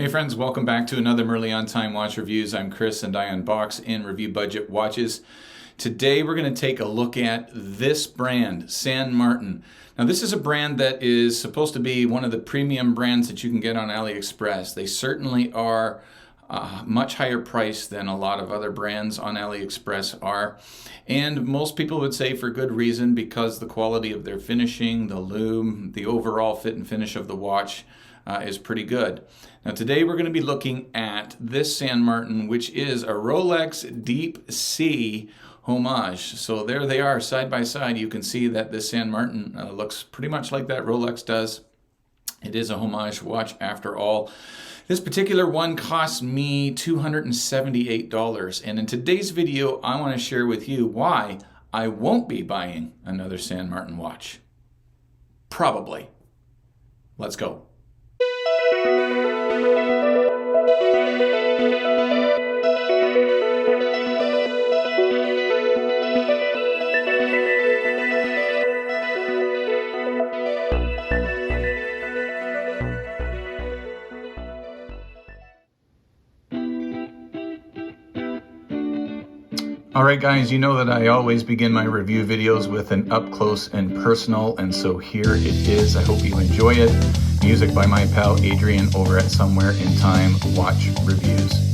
Hey friends, welcome back to another Merly on Time Watch Reviews. I'm Chris and I unbox and review budget watches. Today we're going to take a look at this brand, San Martin. Now this is a brand that is supposed to be one of the premium brands that you can get on Aliexpress. They certainly are much higher priced than a lot of other brands on Aliexpress are. And most people would say for good reason, because the quality of their finishing, the lume, the overall fit and finish of the watch is pretty good. Now today we're going to be looking at this San Martin, which is a Rolex Deepsea Homage. So there they are side by side. You can see that this San Martin looks pretty much like that Rolex does. It is a Homage watch after all. This particular one cost me $278, and in today's video I want to share with you why I won't be buying another San Martin watch. Probably. Let's go. Alright guys, you know that I always begin my review videos with an up close and personal, and so here it is. I hope you enjoy it. Music by my pal Adrian over at Somewhere in Time Watch Reviews.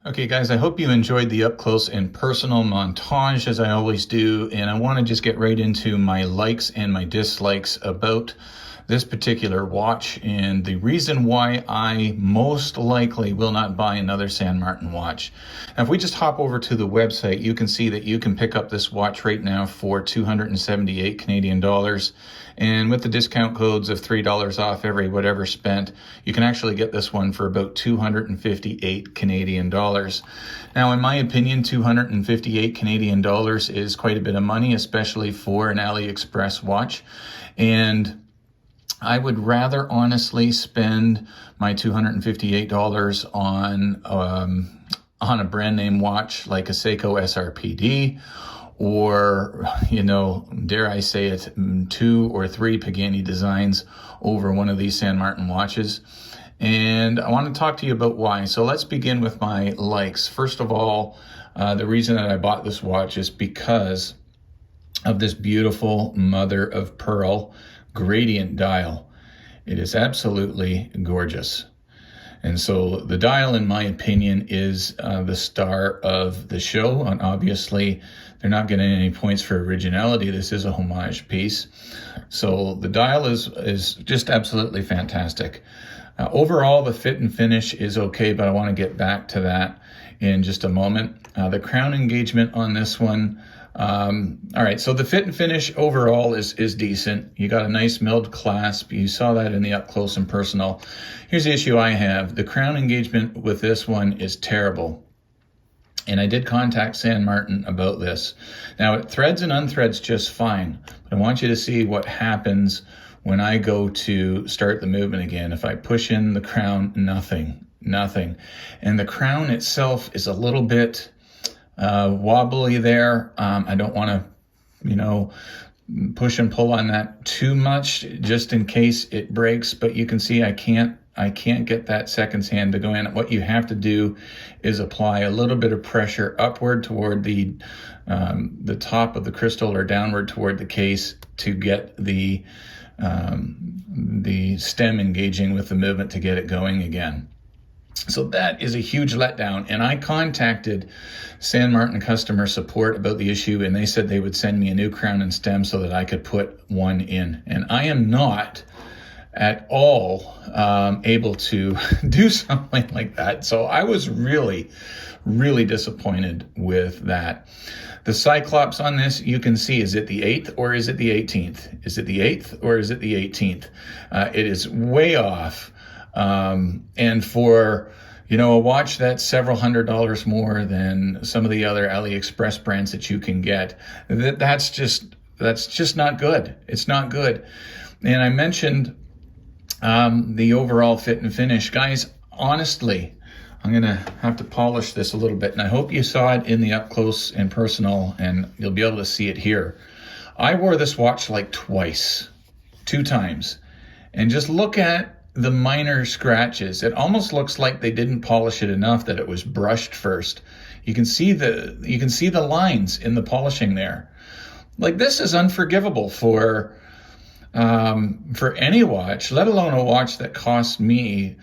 Okay guys, I hope you enjoyed the up close and personal montage as I always do, and I want to just get right into my likes and my dislikes about this particular watch and the reason why I most likely will not buy another San Martin watch. Now if we just hop over to the website, you can see that you can pick up this watch right now for 278 Canadian dollars, and with the discount codes of $3 off every whatever spent, you can actually get this one for about 258 Canadian dollars. Now in my opinion, 258 Canadian dollars is quite a bit of money, especially for an AliExpress watch, and I would rather honestly spend my $258 on a brand name watch like a Seiko SRPD, or, you know, dare I say it, 2 or 3 Pagani designs over one of these San Martin watches. And I want to talk to you about why. So let's begin with my likes. First of all, the reason that I bought this watch is because of this beautiful mother of pearl gradient dial. It is absolutely gorgeous. And so the dial, in my opinion, is the star of the show. And obviously, they're not getting any points for originality. This is a homage piece. So the dial is just absolutely fantastic. Overall, the fit and finish is okay, but I want to get back to that in just a moment. The crown engagement on this one, all right, so the fit and finish overall is decent. You got a nice milled clasp. You saw that in the up close and personal. Here's the issue I have. The crown engagement with this one is terrible. And I did contact San Martin about this. Now, it threads and unthreads just fine, but I want you to see what happens when I go to start the movement again. If I push in the crown, nothing. And the crown itself is a little bit wobbly there. I don't want to, push and pull on that too much just in case it breaks, but you can see I can't get that seconds hand to go in. What you have to do is apply a little bit of pressure upward toward the top of the crystal or downward toward the case to get the stem engaging with the movement to get it going again. So that is a huge letdown. And I contacted San Martin customer support about the issue, and they said they would send me a new crown and stem so that I could put one in. And I am not at all able to do something like that. So I was really disappointed with that. The Cyclops on this, you can see, is it the 8th or is it the 18th? Is it the 8th or is it the 18th? It is way off. And for, a watch that's several $100s more than some of the other Aliexpress brands that you can get, that's just not good. It's not good. And I mentioned the overall fit and finish. Guys, honestly, I'm going to have to polish this a little bit, and I hope you saw it in the up close and personal, and you'll be able to see it here. I wore this watch like two times, and just look at the minor scratches. It almost looks like they didn't polish it enough, that it was brushed first. You can see the lines in the polishing there. Like, this is unforgivable for any watch, let alone a watch that cost me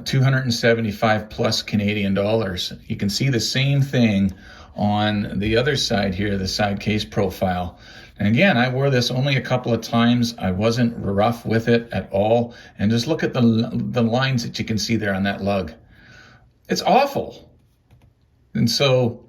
275 plus Canadian dollars. You can see the same thing on the other side here, the side case profile. And again, I wore this only a couple of times. I wasn't rough with it at all. And just look at the lines that you can see there on that lug. It's awful. And so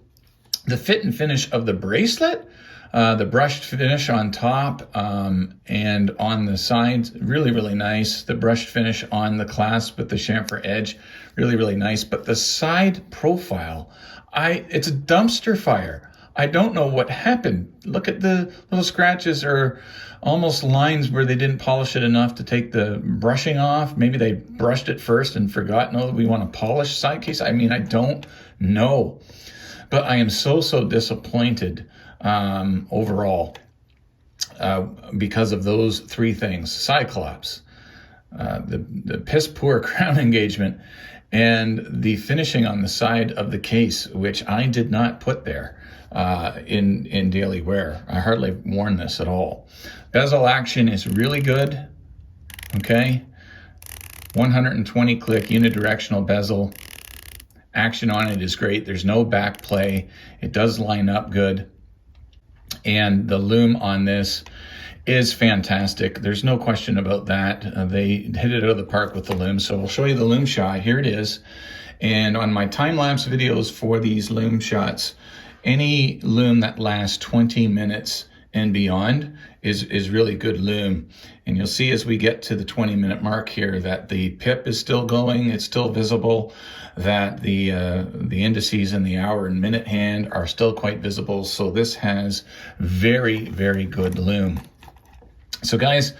the fit and finish of the bracelet, the brushed finish on top and on the sides, really nice. The brushed finish on the clasp with the chamfer edge, really nice. But the side profile, it's a dumpster fire. I don't know what happened. Look at the little scratches, or almost lines where they didn't polish it enough to take the brushing off. Maybe they brushed it first and forgot, no, we want to polish side case. I mean, I don't know. But I am so disappointed overall because of those three things: Cyclops, the piss poor crown engagement, and the finishing on the side of the case, which I did not put there in daily wear. I hardly worn this at all. Bezel action is really good. Okay, 120 click unidirectional bezel. Action on it is great. There's no back play. It does line up good. And the loom on this is fantastic. There's no question about that. They hit it out of the park with the loom. So we'll show you the loom shot. Here it is. And on my time-lapse videos for these loom shots, any loom that lasts 20 minutes and beyond is really good loom. And you'll see as we get to the 20-minute mark here that the pip is still going, it's still visible, that the indices and the hour and minute hand are still quite visible. So this has very good loom. So guys,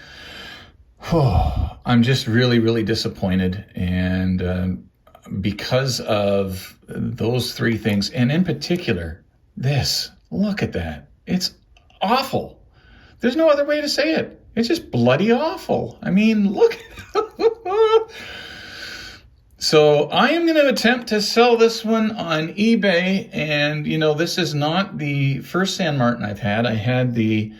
I'm just really disappointed, and because of those three things, and in particular this, look at that, it's awful. There's no other way to say it. It's just bloody awful. I mean, look. So I am going to attempt to sell this one on eBay, and this is not the first San Martin I've had. I had the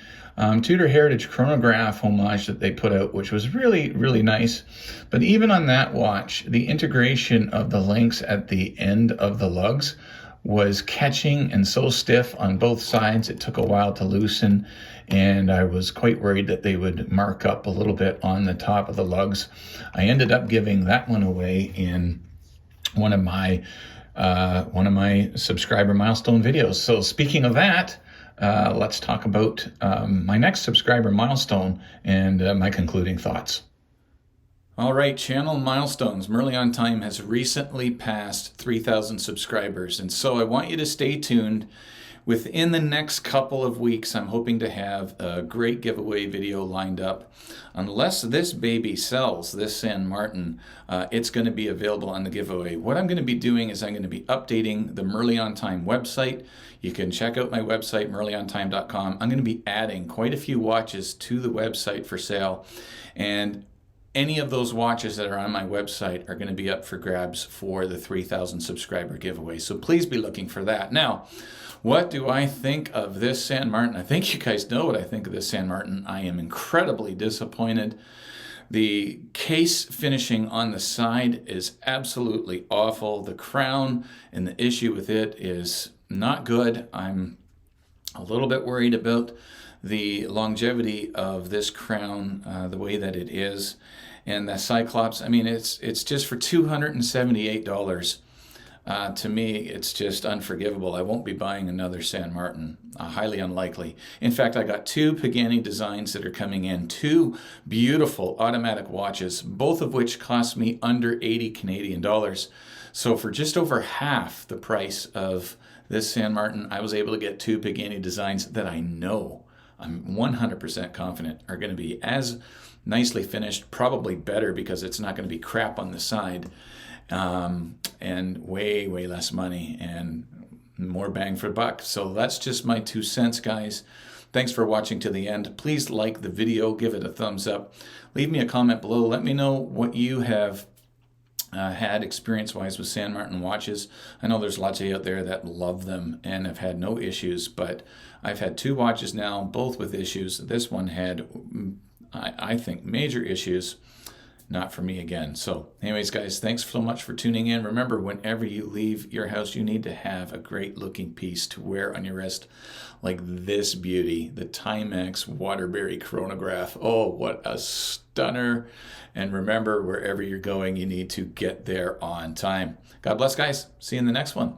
Tudor Heritage Chronograph Homage that they put out, which was really nice. But even on that watch, the integration of the links at the end of the lugs was catching and so stiff on both sides. It took a while to loosen, and I was quite worried that they would mark up a little bit on the top of the lugs. I ended up giving that one away in one of my subscriber milestone videos. So speaking of that, let's talk about my next subscriber milestone and my concluding thoughts. All right, channel milestones. Merely on Time has recently passed 3,000 subscribers, and so I want you to stay tuned. Within the next couple of weeks, I'm hoping to have a great giveaway video lined up. Unless this baby sells, this San Martin, it's going to be available on the giveaway. What I'm going to be doing is I'm going to be updating the Merely on Time website. You can check out my website, merlyontime.com. I'm going to be adding quite a few watches to the website for sale, and any of those watches that are on my website are going to be up for grabs for the 3,000 subscriber giveaway. So please be looking for that. Now, what do I think of this San Martin? I think you guys know what I think of this San Martin. I am incredibly disappointed. The case finishing on the side is absolutely awful. The crown and the issue with it is not good. I'm a little bit worried about the longevity of this crown, the way that it is. And the Cyclops, I mean, it's just for $278. To me, it's just unforgivable. I won't be buying another San Martin. Highly unlikely. In fact, I got two Pagani designs that are coming in. Two beautiful automatic watches, both of which cost me under 80 Canadian dollars. So for just over half the price of this San Martin, I was able to get two Pagani designs that I know, I'm 100% confident, are going to be as nicely finished, probably better because it's not going to be crap on the side, and way less money and more bang for buck. So that's just my 2 cents, guys. Thanks for watching to the end. Please like the video, give it a thumbs up, leave me a comment below, let me know what you have had experience-wise with San Martin watches. I know there's lots of you out there that love them and have had no issues, but I've had two watches now, both with issues. This one had, I think, major issues. Not for me again. So anyways, guys, thanks so much for tuning in. Remember, whenever you leave your house, you need to have a great looking piece to wear on your wrist, like this beauty, the Timex Waterbury Chronograph. Oh, what a stunner. And remember, wherever you're going, you need to get there on time. God bless, guys. See you in the next one.